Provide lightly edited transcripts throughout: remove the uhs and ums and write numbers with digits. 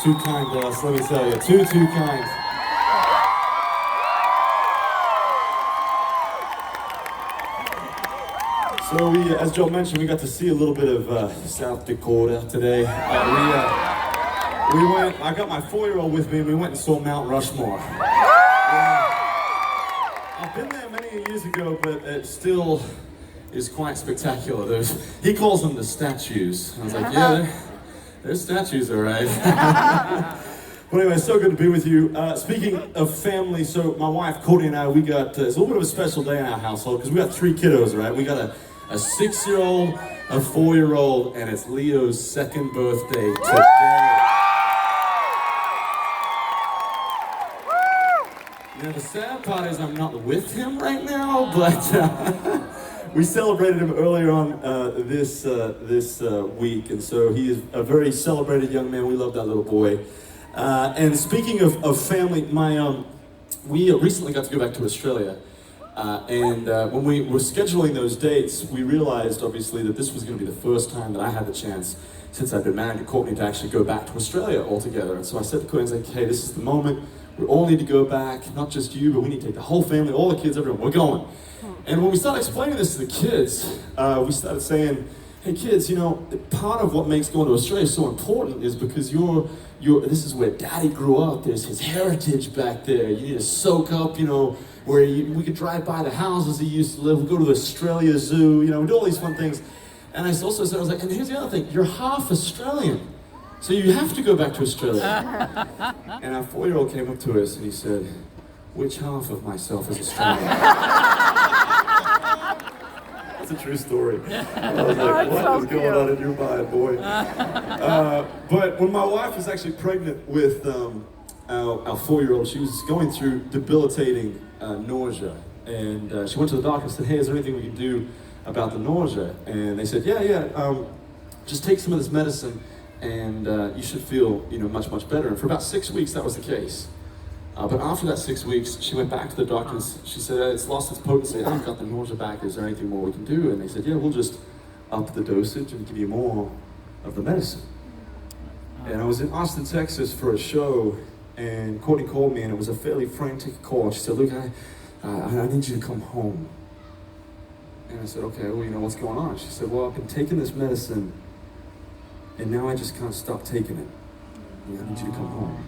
too kind to us, let me tell you. Too kind. So we, as Joe mentioned, we got to see a little bit of South Dakota today. We went, I got my 4-year-old with me, and we went and saw Mount Rushmore. Yeah. I've been there many years ago, but it still is quite spectacular. He calls them the statues. I was like, yeah, they're statues, all right. But anyway, it's so good to be with you. Speaking of family, so my wife, Courtney, and I, we got, it's a little bit of a special day in our household, because we got 3 kiddos, right? We got a 6-year-old, a 4-year-old, and it's Leo's 2nd birthday today. Now, the sad part is I'm not with him right now, but we celebrated him earlier on this week, and so he is a very celebrated young man. We love that little boy. And speaking of family, we recently got to go back to Australia, and when we were scheduling those dates, we realized, obviously, that this was going to be the first time that I had the chance, since I've been married to Courtney, to actually go back to Australia altogether. And so I said to Courtney, I was like, hey, this is the moment. We all need to go back, not just you, but we need to take the whole family, all the kids, everyone, we're going. And when we started explaining this to the kids, we started saying, hey kids, you know, part of what makes going to Australia so important is because this is where Daddy grew up, there's his heritage back there. You need to soak up, you know, where we could drive by the houses he used to live, we go to the Australia Zoo, you know, we do all these fun things. And I also said, I was like, and here's the other thing, you're half Australian. So you have to go back to Australia. And our 4-year-old came up to us and he said, which half of myself is Australian? That's a true story. I was like, what is going on in your mind, boy? But when my wife was actually pregnant with our 4-year-old, she was going through debilitating nausea. And she went to the doctor and said, hey, is there anything we can do about the nausea? And they said, yeah, just take some of this medicine and you should feel, you know, much better. And for about 6 weeks, that was the case. But after that 6 weeks, she went back to the doctors. She said, it's lost its potency. I've got the nausea back. Is there anything more we can do? And they said, yeah, we'll just up the dosage and give you more of the medicine. And I was in Austin, Texas for a show, and Courtney called me, and it was a fairly frantic call. She said, look, I need you to come home. And I said, okay, well, you know, what's going on? She said, well, I've been taking this medicine, and now I just can't stop taking it. I need you to come home.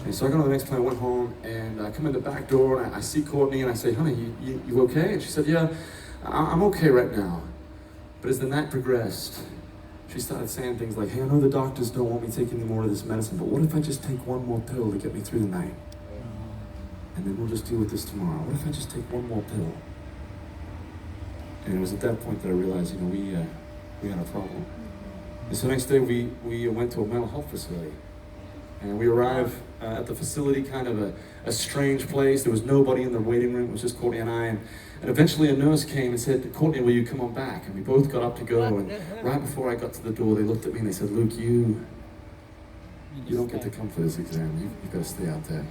And so I got on the next plane, went home, and I come in the back door, and I see Courtney, and I say, honey, you okay? And she said, yeah, I'm okay right now. But as the night progressed, she started saying things like, hey, I know the doctors don't want me taking any more of this medicine, but what if I just take one more pill to get me through the night? And then we'll just deal with this tomorrow. What if I just take one more pill? And it was at that point that I realized, you know, we had a problem. And so the next day, we went to a mental health facility. And we arrived at the facility, kind of a strange place. There was nobody in the waiting room. It was just Courtney and I. And eventually a nurse came and said, Courtney, will you come on back? And we both got up to go. And right before I got to the door, they looked at me and they said, Luke, you don't get to come for this exam. You've got to stay out there.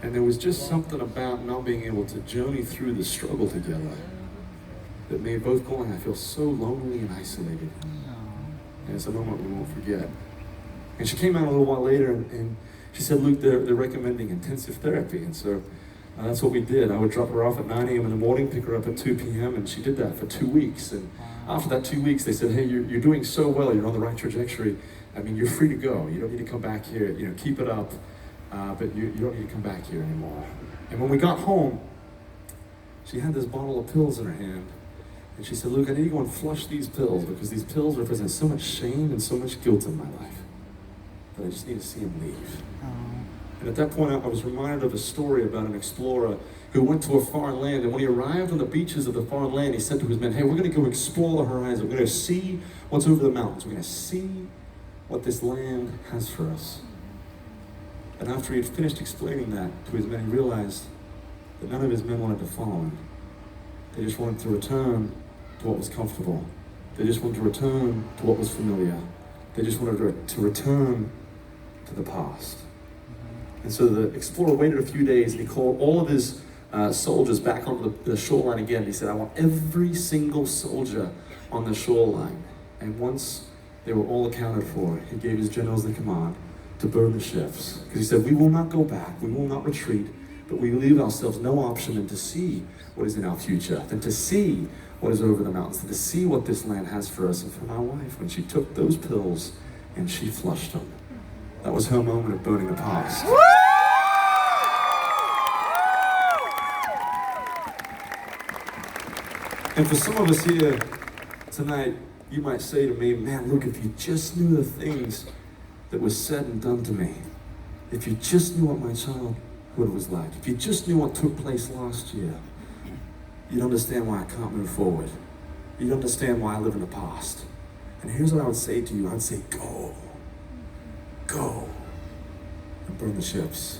And there was just something about not being able to journey through the struggle together that made both Courtney and I feel so lonely and isolated. And it's a moment we won't forget. And she came out a little while later and she said, Luke, they're recommending intensive therapy. And so that's what we did. I would drop her off at 9 a.m. in the morning, pick her up at 2 p.m. And she did that for 2 weeks. And after that 2 weeks, they said, hey, you're doing so well. You're on the right trajectory. I mean, you're free to go. You don't need to come back here. You know, keep it up. But you don't need to come back here anymore. And when we got home, she had this bottle of pills in her hand. And she said, Luke, I need to go and flush these pills because these pills represent so much shame and so much guilt in my life. But I just need to see him leave. And at that point, I was reminded of a story about an explorer who went to a foreign land, and when he arrived on the beaches of the foreign land, he said to his men, hey, we're going to go explore the horizon. We're going to see what's over the mountains. We're going to see what this land has for us. And after he had finished explaining that to his men, he realized that none of his men wanted to follow him. They just wanted to return to what was comfortable. They just wanted to return to what was familiar. They just wanted to return to the past. And so the explorer waited a few days and he called all of his soldiers back onto the shoreline again. He said, I want every single soldier on the shoreline. And once They were all accounted for. He gave his generals the command to burn the ships. Because he said, we will not go back, we will not retreat, but we leave ourselves no option than to see what is in our future, than to see what is over the mountains, than to see what this land has for us. And for my wife, when she took those pills and she flushed them, that was her moment of burning the past. And for some of us here tonight, you might say to me, man, look, if you just knew the things that were said and done to me, if you just knew what my childhood was like, if you just knew what took place last year, you'd understand why I can't move forward. You'd understand why I live in the past. And here's what I would say to you. I would say, go, and burn the ships.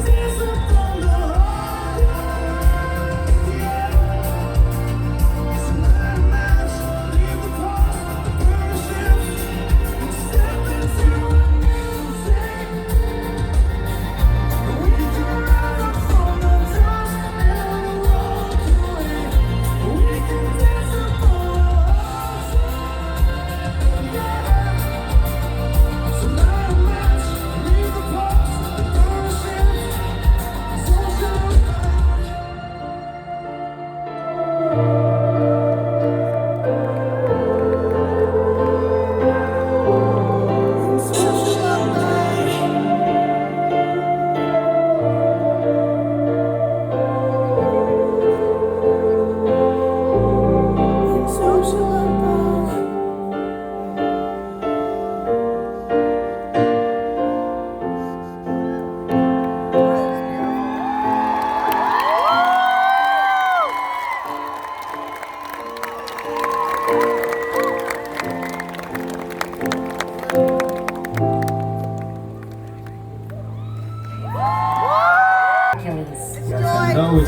There's a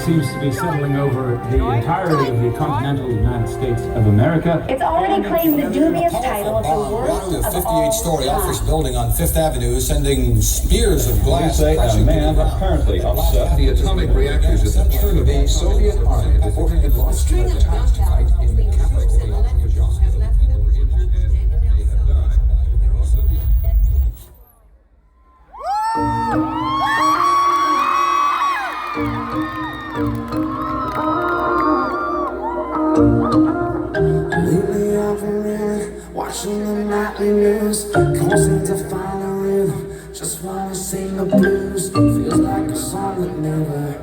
seems to be settling over the entirety of the continental United States of America. It's already claimed the dubious title of the worst of all 58-story office building on Fifth Avenue, sending spears of glass. Say a man apparently upset the atomic reactors at the turn of the Soviet Army reportedly launched an attack tonight in the capital of Azerbaijan. People were injured and may have died. Lately I've been reeling, watching the nightly news. Can't seem to find a rhythm, just wanna sing the blues. Feels like a song that never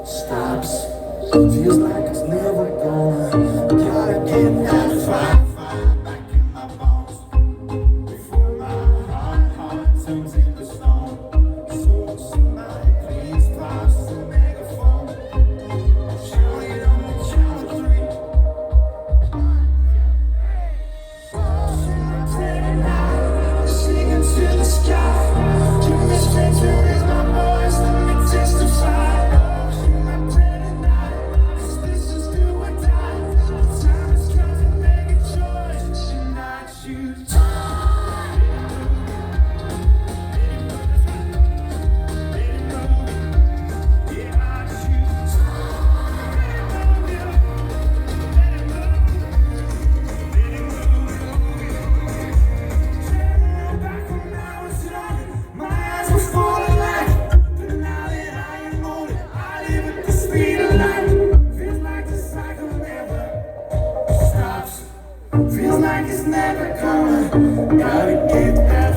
stops. Feels like it's never gonna. Gotta get that fire back in my bones before my heart turns into stone. So somebody please pass the megaphone. Shout it on the count of three. Singing to the sky. Give me strength to raise my voice. Let me testify. My bread and night. This is do or die. The time has come to make a choice. And I choose. Yeah, I choose. Back when I was young, my eyes were falling like. But now that I am older, I live at the speed of light. Feels like the cycle never stops. Feels like it's never gonna. Gotta get that.